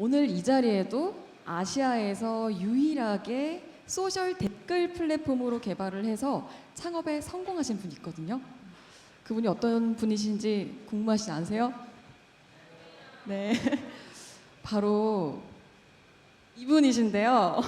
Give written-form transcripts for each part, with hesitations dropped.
오늘 이 자리에도 아시아에서 유일하게 소셜 댓글 플랫폼으로 개발을 해서 창업에 성공하신 분이 있거든요. 그분이 어떤 분이신지 궁금하시지 않으세요? 네. 바로 이분이신데요.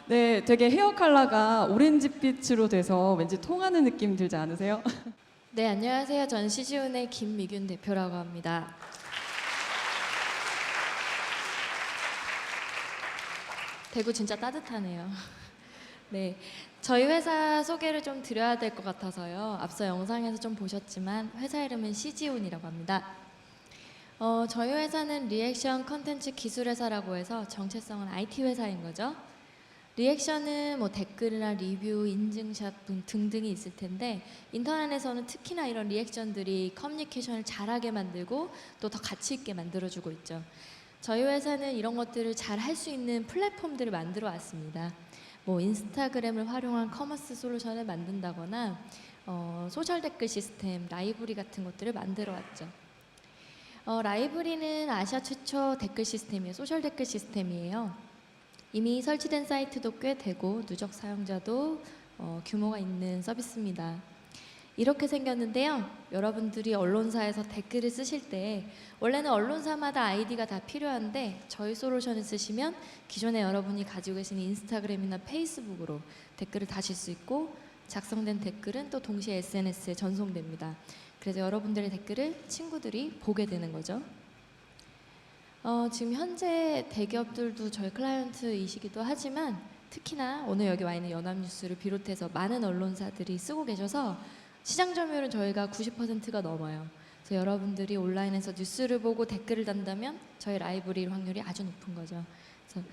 네, 되게 헤어 컬러가 오렌지빛으로 돼서 왠지 통하는 느낌 들지 않으세요? 네, 안녕하세요. 전 시지훈의 김미균 대표라고 합니다. 대구 진짜 따뜻하네요. 네, 저희 회사 소개를 좀 드려야 될 것 같아서요. 앞서 영상에서 좀 보셨지만 회사 이름은 시지훈이라고 합니다. 저희 회사는 리액션 컨텐츠 기술 회사라고 해서 정체성은 IT 회사인 거죠. 리액션은 뭐 댓글이나 리뷰, 인증샷 등등이 있을 텐데 인터넷에서는 특히나 이런 리액션들이 커뮤니케이션을 잘하게 만들고 또 더 가치 있게 만들어주고 있죠. 저희 회사는 이런 것들을 잘 할 수 있는 플랫폼들을 만들어 왔습니다. 뭐 인스타그램을 활용한 커머스 솔루션을 만든다거나 소셜 댓글 시스템, 라이브리 같은 것들을 만들어 왔죠. 라이브리는 아시아 최초 댓글 시스템이에요. 소셜 댓글 시스템이에요. 이미 설치된 사이트도 꽤 되고 누적 사용자도 규모가 있는 서비스입니다. 이렇게 생겼는데요. 여러분들이 언론사에서 댓글을 쓰실 때 원래는 언론사마다 아이디가 다 필요한데 저희 솔루션을 쓰시면 기존에 여러분이 가지고 계신 인스타그램이나 페이스북으로 댓글을 다실 수 있고 작성된 댓글은 또 동시에 SNS에 전송됩니다. 그래서 여러분들의 댓글을 친구들이 보게 되는 거죠. 지금 현재 대기업들도 저희 클라이언트이시기도 하지만 특히나 오늘 여기 와 있는 연합뉴스를 비롯해서 많은 언론사들이 쓰고 계셔서 시장 점유율은 저희가 90%가 넘어요. 그래서 여러분들이 온라인에서 뉴스를 보고 댓글을 단다면 저희 라이브러리 확률이 아주 높은 거죠. 그래서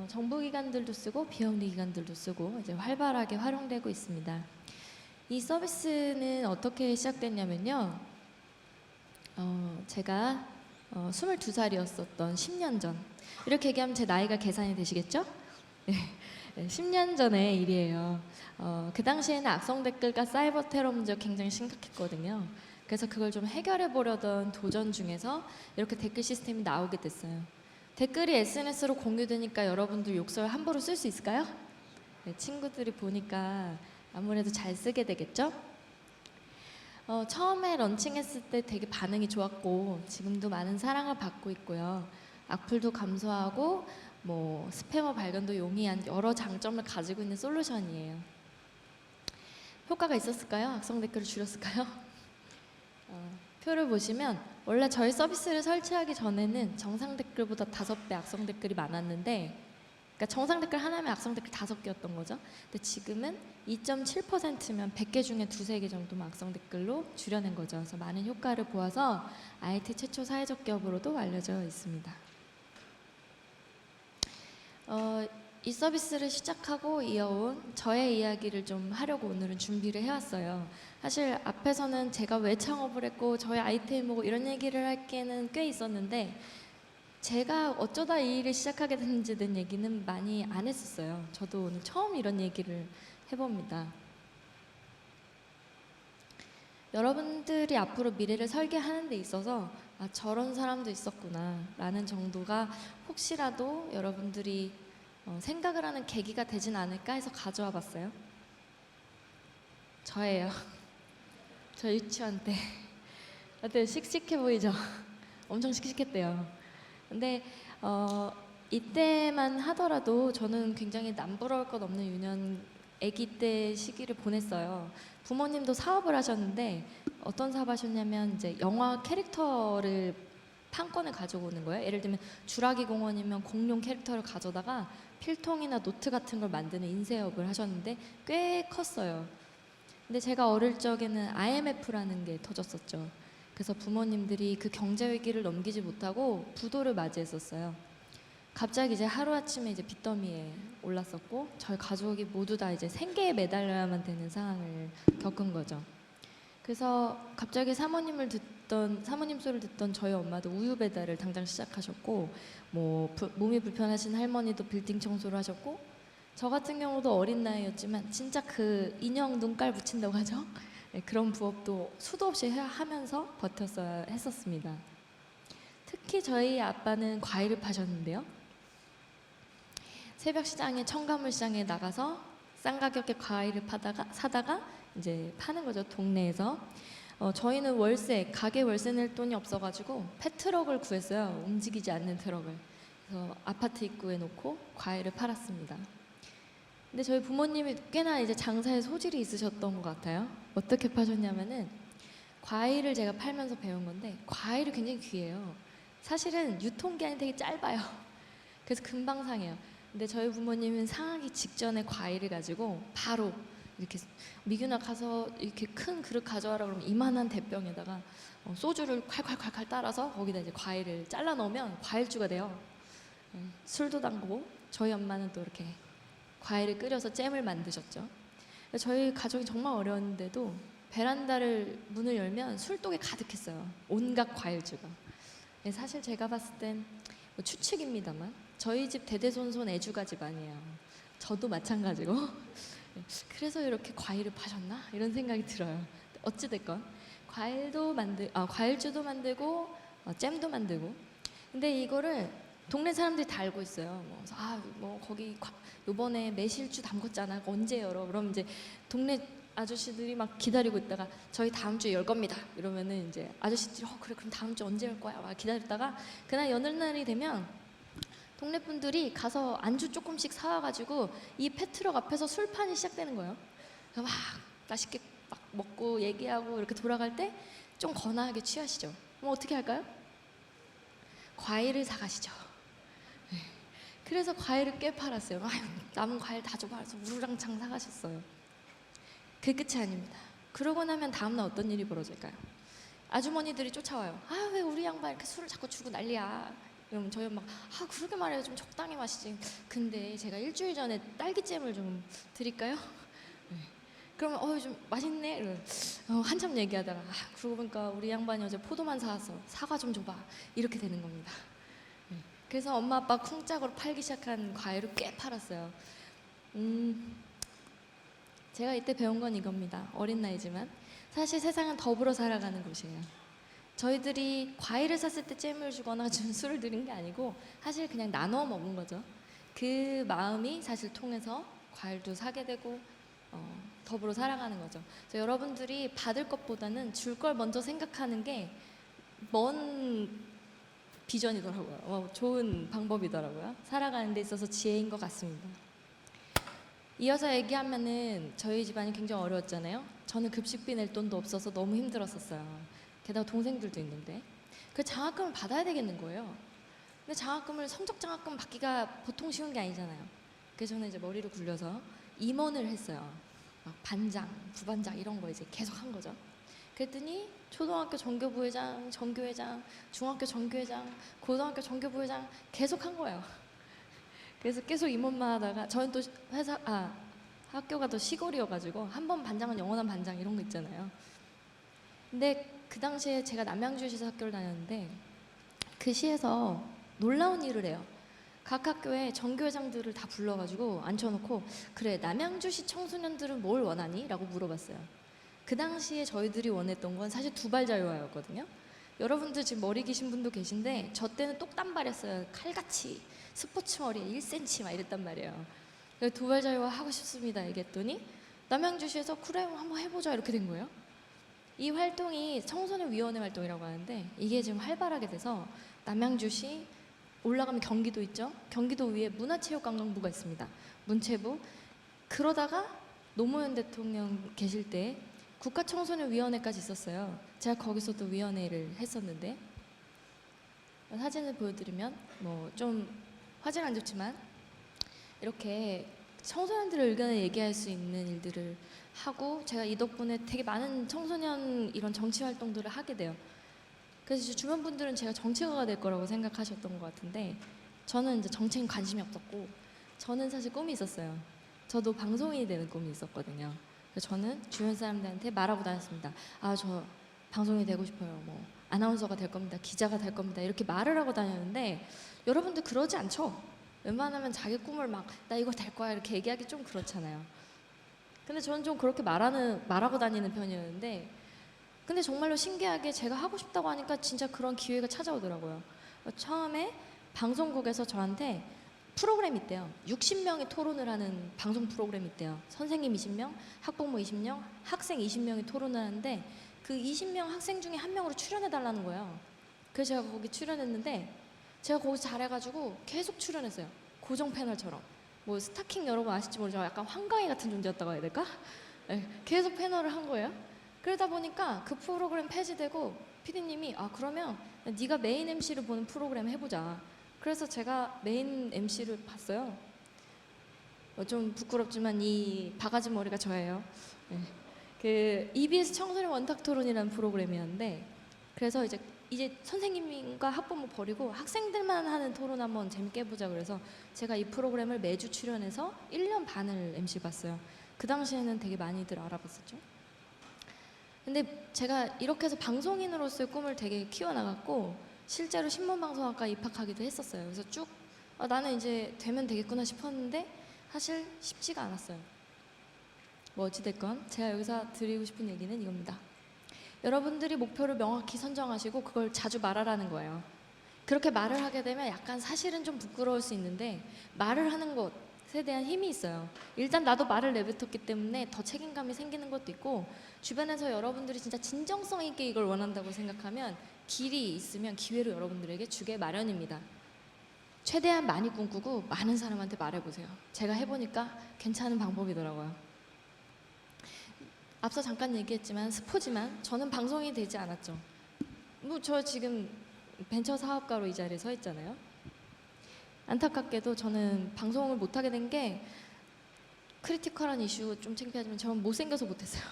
정부기관들도 쓰고 비영리기관들도 쓰고 이제 활발하게 활용되고 있습니다. 이 서비스는 어떻게 시작됐냐면요. 제가 22살이었었던 10년 전, 이렇게 얘기하면 제 나이가 계산이 되시겠죠? 네, 10년 전의 일이에요. 그 당시에는 악성 댓글과 사이버 테러 문제가 굉장히 심각했거든요. 그래서 그걸 좀 해결해 보려던 도전 중에서 이렇게 댓글 시스템이 나오게 됐어요. 댓글이 SNS로 공유되니까 여러분들 욕설 함부로 쓸 수 있을까요? 네, 친구들이 보니까 아무래도 잘 쓰게 되겠죠? 처음에 런칭했을 때 되게 반응이 좋았고 지금도 많은 사랑을 받고 있고요. 악플도 감소하고 뭐 스패머 발견도 용이한 여러 장점을 가지고 있는 솔루션이에요. 효과가 있었을까요? 악성 댓글을 줄였을까요? 표를 보시면 원래 저희 서비스를 설치하기 전에는 정상 댓글보다 5배 악성 댓글이 많았는데, 그러니까 정상 댓글 하나면 악성 댓글 5개였던 거죠. 근데 지금은 2.7%면 100개 중에 2~3개 정도만 악성 댓글로 줄여낸 거죠. 그래서 많은 효과를 보아서 IT 최초 사회적 기업으로도 알려져 있습니다. 이 서비스를 시작하고 이어온 저의 이야기를 좀 하려고 오늘은 준비를 해왔어요. 사실 앞에서는 제가 왜 창업을 했고 저의 아이템이 뭐고 이런 얘기를 할 게는 꽤 있었는데 제가 어쩌다 이 일을 시작하게 됐는지에 대한 얘기는 많이 안 했었어요. 저도 오늘 처음 이런 얘기를 해봅니다. 여러분들이 앞으로 미래를 설계하는 데 있어서 아, 저런 사람도 있었구나 라는 정도가 혹시라도 여러분들이 생각을 하는 계기가 되진 않을까 해서 가져와 봤어요. 저예요. 저 유치원 때. 어때요? 씩씩해 보이죠? 엄청 씩씩했대요. 근데 이때만 하더라도 저는 굉장히 남부러울 것 없는 유년 아기 때 시기를 보냈어요. 부모님도 사업을 하셨는데 어떤 사업 하셨냐면 이제 영화 캐릭터를 판권을 가져오는 거예요. 예를 들면 주라기 공원이면 공룡 캐릭터를 가져다가 필통이나 노트 같은 걸 만드는 인쇄업을 하셨는데 꽤 컸어요. 근데 제가 어릴 적에는 IMF라는 게 터졌었죠. 그래서 부모님들이 그 경제 위기를 넘기지 못하고 부도를 맞이했었어요. 갑자기 이제 하루아침에 이제 빚더미에 올랐었고 저희 가족이 모두 다 이제 생계에 매달려야만 되는 상황을 겪은 거죠. 그래서 갑자기 사모님 소리를 듣던 저희 엄마도 우유 배달을 당장 시작하셨고 뭐 몸이 불편하신 할머니도 빌딩 청소를 하셨고 저 같은 경우도 어린 나이였지만 진짜 그 인형 눈깔 붙인다고 하죠. 네, 그런 부업도 수도 없이 하면서 버텼어야 했었습니다. 특히 저희 아빠는 과일을 파셨는데요. 새벽 시장에 청가물 시장에 나가서 싼 가격에 과일을 사다가 이제 파는 거죠, 동네에서. 저희는 가게 월세 낼 돈이 없어가지고 펫트럭을 구했어요. 움직이지 않는 트럭을. 그래서 아파트 입구에 놓고 과일을 팔았습니다. 근데 저희 부모님이 꽤나 이제 장사에 소질이 있으셨던 것 같아요. 어떻게 파셨냐면은 과일을 제가 팔면서 배운 건데 과일이 굉장히 귀해요. 사실은 유통기한이 되게 짧아요. 그래서 금방 상해요. 근데 저희 부모님은 상하기 직전에 과일을 가지고 바로 이렇게 미균아 가서 이렇게 큰 그릇 가져와라 그러면 이만한 대병에다가 소주를 콸콸콸콸 따라서 거기다 이제 과일을 잘라 넣으면 과일주가 돼요. 술도 담그고 저희 엄마는 또 이렇게 과일을 끓여서 잼을 만드셨죠. 저희 가족이 정말 어려웠는데도 베란다를 문을 열면 술독이 가득했어요. 온갖 과일주가. 사실 제가 봤을 땐 뭐 추측입니다만 저희 집 대대손손 애주가 집안이에요. 저도 마찬가지고. 그래서 이렇게 과일을 파셨나? 이런 생각이 들어요. 어찌됐건 과일주도 만들고 잼도 만들고. 근데 이거를 동네 사람들이 다 알고 있어요. 뭐 거기 요번에 매실주 담궜잖아. 언제 열어? 그럼 이제 동네 아저씨들이 막 기다리고 있다가 저희 다음 주에 열 겁니다. 이러면은 이제 아저씨들이 그래 그럼 다음 주 언제 열 거야? 막 기다렸다가 그날 여는 날이 되면 동네 분들이 가서 안주 조금씩 사와가지고 이 페트럭 앞에서 술판이 시작되는 거예요. 그래서 막 맛있게 막 먹고 얘기하고 이렇게 돌아갈 때 좀 거나하게 취하시죠. 그럼 어떻게 할까요? 과일을 사가시죠. 네. 그래서 과일을 꽤 팔았어요. 남은 과일 다 줘봐. 그래서 우르랑창 사가셨어요. 그 끝이 아닙니다. 그러고 나면 다음날 어떤 일이 벌어질까요? 아주머니들이 쫓아와요. 왜 우리 양반 이렇게 술을 자꾸 주고 난리야. 그러면 저희 엄마가 그러게 말해요. 좀 적당히 마시지. 근데 제가 일주일 전에 딸기잼을 좀 드릴까요? 네. 그러면 좀 맛있네. 한참 얘기하다가 그러고 보니까 우리 양반이 어제 포도만 사왔어. 사과 좀 줘봐. 이렇게 되는 겁니다. 네. 그래서 엄마 아빠 쿵짝으로 팔기 시작한 과일을 꽤 팔았어요. 제가 이때 배운 건 이겁니다. 어린 나이지만 사실 세상은 더불어 살아가는 곳이에요. 저희들이 과일을 샀을 때 잼을 주거나 술을 드린 게 아니고 사실 그냥 나눠 먹은 거죠. 그 마음이 사실 통해서 과일도 사게 되고 더불어 살아가는 거죠. 그래서 여러분들이 받을 것보다는 줄 걸 먼저 생각하는 게 먼 비전이더라고요. 좋은 방법이더라고요. 살아가는 데 있어서 지혜인 것 같습니다. 이어서 얘기하면은 저희 집안이 굉장히 어려웠잖아요. 저는 급식비 낼 돈도 없어서 너무 힘들었었어요. 게다가 동생들도 있는데 그 장학금을 받아야 되겠는 거예요. 근데 성적 장학금 받기가 보통 쉬운 게 아니잖아요. 그래서 저는 이제 머리를 굴려서 임원을 했어요. 막 반장, 부반장 이런 거 이제 계속 한 거죠. 그랬더니 초등학교 전교부회장, 전교회장, 중학교 전교회장, 고등학교 전교부회장 계속 한 거예요. 그래서 계속 임원만 하다가 저는 또 학교가 더 시골이어가지고 한 번 반장은 영원한 반장 이런 거 있잖아요. 근데 그 당시에 제가 남양주시에서 학교를 다녔는데 그 시에서 놀라운 일을 해요. 각 학교에 전교회장들을 다 불러가지고 앉혀놓고 그래 남양주시 청소년들은 뭘 원하니? 라고 물어봤어요. 그 당시에 저희들이 원했던 건 사실 두발자유화였거든요. 여러분들 지금 머리 기신 분도 계신데 저 때는 똑단발이었어요. 칼같이 스포츠 머리에 1cm 막 이랬단 말이에요. 그래서 두발자유화 하고 싶습니다 얘기했더니 남양주시에서 그래 한번 해보자 이렇게 된 거예요. 이 활동이 청소년위원회 활동이라고 하는데 이게 지금 활발하게 돼서 남양주시 올라가면 경기도 있죠. 경기도 위에 문화체육관광부가 있습니다. 문체부. 그러다가 노무현 대통령 계실 때 국가청소년위원회까지 있었어요. 제가 거기서도 위원회를 했었는데 사진을 보여드리면 좀 화질은 안 좋지만 이렇게 청소년들의 의견을 얘기할 수 있는 일들을 하고 제가 이 덕분에 되게 많은 청소년 이런 정치 활동들을 하게 돼요. 그래서 이제 주변 분들은 제가 정치가가 될 거라고 생각하셨던 것 같은데 저는 이제 정치엔 관심이 없었고 저는 사실 꿈이 있었어요. 저도 방송인이 되는 꿈이 있었거든요. 그래서 저는 주변 사람들한테 말하고 다녔습니다. 저 방송인이 되고 싶어요. 아나운서가 될 겁니다. 기자가 될 겁니다. 이렇게 말을 하고 다녔는데 여러분들 그러지 않죠? 웬만하면 자기 꿈을 나 이거 될 거야 이렇게 얘기하기 좀 그렇잖아요. 근데 저는 좀 그렇게 말하고 다니는 편이었는데 근데 정말로 신기하게 제가 하고 싶다고 하니까 진짜 그런 기회가 찾아오더라고요. 처음에 방송국에서 저한테 프로그램이 있대요. 60명이 토론을 하는 방송 프로그램이 있대요. 선생님 20명, 학부모 20명, 학생 20명이 토론을 하는데 그 20명 학생 중에 한 명으로 출연해 달라는 거예요. 그래서 제가 거기 출연했는데 제가 거기서 잘해가지고 계속 출연했어요. 고정 패널처럼. 뭐 스타킹 여러분 아실지 모르지만 약간 황가희 같은 존재였다고 해야 될까? 네, 계속 패널을 한 거예요. 그러다 보니까 그 프로그램 폐지되고 PD님이 그러면 네가 메인 MC를 보는 프로그램 해보자. 그래서 제가 메인 MC를 봤어요. 좀 부끄럽지만 이 바가지 머리가 저예요. 네. 그 EBS 청소년 원탁 토론이라는 프로그램이었는데 그래서 이제 선생님과 학부모 버리고 학생들만 하는 토론 한번 재밌게 해보자 그래서 제가 이 프로그램을 매주 출연해서 1년 반을 MC 봤어요. 그 당시에는 되게 많이들 알아봤었죠. 근데 제가 이렇게 해서 방송인으로서의 꿈을 되게 키워나갔고 실제로 신문방송학과 입학하기도 했었어요. 그래서 쭉 나는 이제 되면 되겠구나 싶었는데 사실 쉽지가 않았어요. 뭐 어찌됐건 제가 여기서 드리고 싶은 얘기는 이겁니다. 여러분들이 목표를 명확히 선정하시고 그걸 자주 말하라는 거예요. 그렇게 말을 하게 되면 약간 사실은 좀 부끄러울 수 있는데 말을 하는 것에 대한 힘이 있어요. 일단 나도 말을 내뱉었기 때문에 더 책임감이 생기는 것도 있고 주변에서 여러분들이 진짜 진정성 있게 이걸 원한다고 생각하면 길이 있으면 기회를 여러분들에게 주게 마련입니다. 최대한 많이 꿈꾸고 많은 사람한테 말해보세요. 제가 해보니까 괜찮은 방법이더라고요. 앞서 잠깐 얘기했지만 스포지만 저는 방송이 되지 않았죠. 뭐 저 지금 벤처 사업가로 이 자리에 서 있잖아요. 안타깝게도 저는 방송을 못하게 된 게 크리티컬한 이슈 좀 창피하지만 저는 못생겨서 못했어요.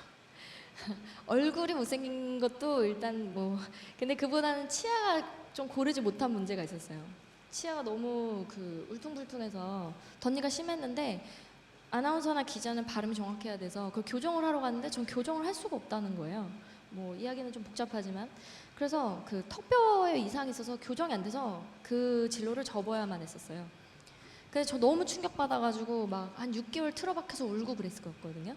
얼굴이 못생긴 것도 일단 뭐 근데 그보다는 치아가 좀 고르지 못한 문제가 있었어요. 치아가 너무 울퉁불퉁해서 덧니가 심했는데 아나운서나 기자는 발음이 정확해야 돼서 그걸 교정을 하러 갔는데 전 교정을 할 수가 없다는 거예요. 뭐 이야기는 좀 복잡하지만 그래서 그 턱뼈에 이상이 있어서 교정이 안 돼서 그 진로를 접어야만 했었어요. 그래서 저 너무 충격받아가지고 막 한 6개월 틀어박혀서 울고 그랬었거든요.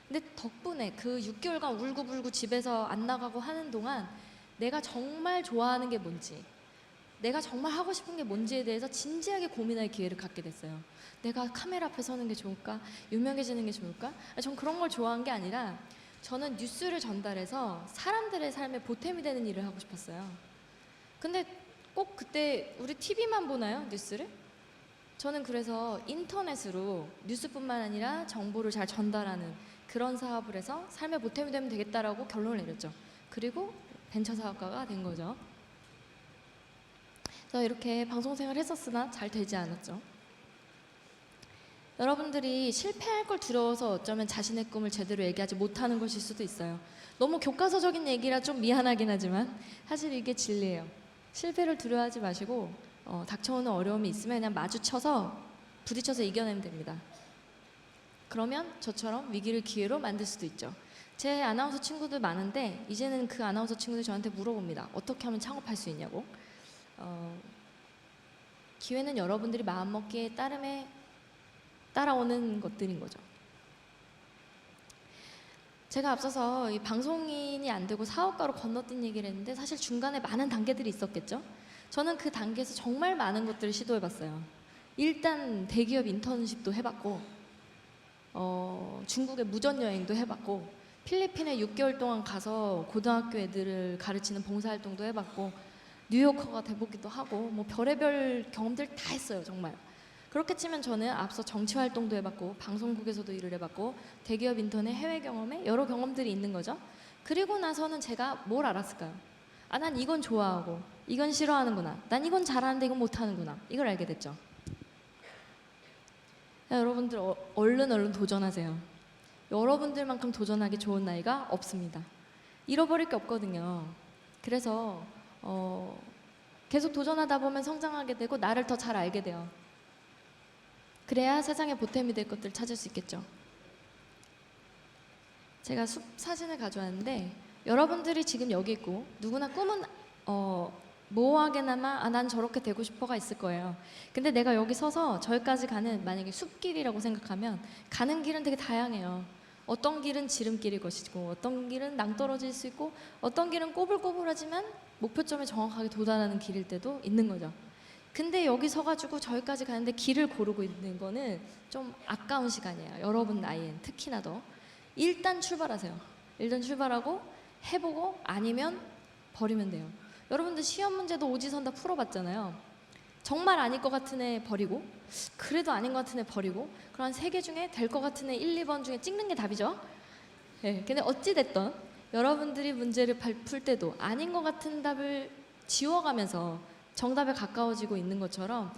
근데 덕분에 그 6개월간 울고불고 집에서 안 나가고 하는 동안 내가 정말 좋아하는 게 뭔지 내가 정말 하고 싶은 게 뭔지에 대해서 진지하게 고민할 기회를 갖게 됐어요. 내가 카메라 앞에 서는 게 좋을까? 유명해지는 게 좋을까? 전 그런 걸 좋아한 게 아니라 저는 뉴스를 전달해서 사람들의 삶에 보탬이 되는 일을 하고 싶었어요. 근데 꼭 그때 우리 TV만 보나요? 뉴스를? 저는 그래서 인터넷으로 뉴스뿐만 아니라 정보를 잘 전달하는 그런 사업을 해서 삶에 보탬이 되면 되겠다라고 결론을 내렸죠. 그리고 벤처 사업가가 된 거죠. 그래서 이렇게 방송 생활을 했었으나 잘 되지 않았죠. 여러분들이 실패할 걸 두려워서 어쩌면 자신의 꿈을 제대로 얘기하지 못하는 것일 수도 있어요. 너무 교과서적인 얘기라 좀 미안하긴 하지만 사실 이게 진리예요. 실패를 두려워하지 마시고 닥쳐오는 어려움이 있으면 그냥 마주쳐서 부딪혀서 이겨내면 됩니다. 그러면 저처럼 위기를 기회로 만들 수도 있죠. 제 아나운서 친구들 많은데 이제는 그 아나운서 친구들이 저한테 물어봅니다. 어떻게 하면 창업할 수 있냐고. 기회는 여러분들이 마음먹기에 따라오는 것들인 거죠. 제가 앞서서 이 방송인이 안 되고 사업가로 건너뛴 얘기를 했는데 사실 중간에 많은 단계들이 있었겠죠. 저는 그 단계에서 정말 많은 것들을 시도해봤어요. 일단 대기업 인턴십도 해봤고 중국에 무전여행도 해봤고 필리핀에 6개월 동안 가서 고등학교 애들을 가르치는 봉사활동도 해봤고 뉴요커가 돼보기도 하고 뭐 별의별 경험들 다 했어요. 정말. 그렇게 치면 저는 앞서 정치활동도 해봤고 방송국에서도 일을 해봤고 대기업 인턴의 해외 경험에 여러 경험들이 있는 거죠. 그리고 나서는 제가 뭘 알았을까요? 난 이건 좋아하고 이건 싫어하는구나. 난 이건 잘하는데 이건 못하는구나. 이걸 알게 됐죠. 여러분들 얼른 도전하세요. 여러분들만큼 도전하기 좋은 나이가 없습니다. 잃어버릴 게 없거든요. 그래서 계속 도전하다 보면 성장하게 되고 나를 더 잘 알게 돼요. 그래야 세상에 보탬이 될 것들을 찾을 수 있겠죠. 제가 숲 사진을 가져왔는데 여러분들이 지금 여기 있고 누구나 꿈은 모호하게나마 난 저렇게 되고 싶어가 있을 거예요. 근데 내가 여기 서서 저기까지 가는 만약에 숲길이라고 생각하면 가는 길은 되게 다양해요. 어떤 길은 지름길일 것이고 어떤 길은 낭떠러질 수 있고 어떤 길은 꼬불꼬불하지만 목표점에 정확하게 도달하는 길일 때도 있는 거죠. 근데 여기 서가지고 저기까지 가는데 길을 고르고 있는 거는 좀 아까운 시간이에요. 여러분 나이엔 특히나 더. 일단 출발하세요. 일단 출발하고 해보고 아니면 버리면 돼요. 여러분들 시험 문제도 오지선 다 풀어봤잖아요. 정말 아닐 것 같은 애 버리고 그래도 아닌 것 같은 애 버리고 그런 3개 중에 될 것 같은 애 1, 2번 중에 찍는 게 답이죠. 네, 근데 어찌됐든 여러분들이 문제를 풀 때도 아닌 것 같은 답을 지워가면서 정답에 가까워지고 있는 것처럼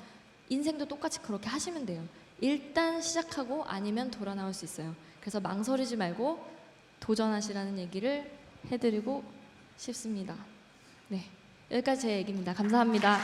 인생도 똑같이 그렇게 하시면 돼요. 일단 시작하고 아니면 돌아 나올 수 있어요. 그래서 망설이지 말고 도전하시라는 얘기를 해드리고 싶습니다. 네, 여기까지 제 얘기입니다. 감사합니다.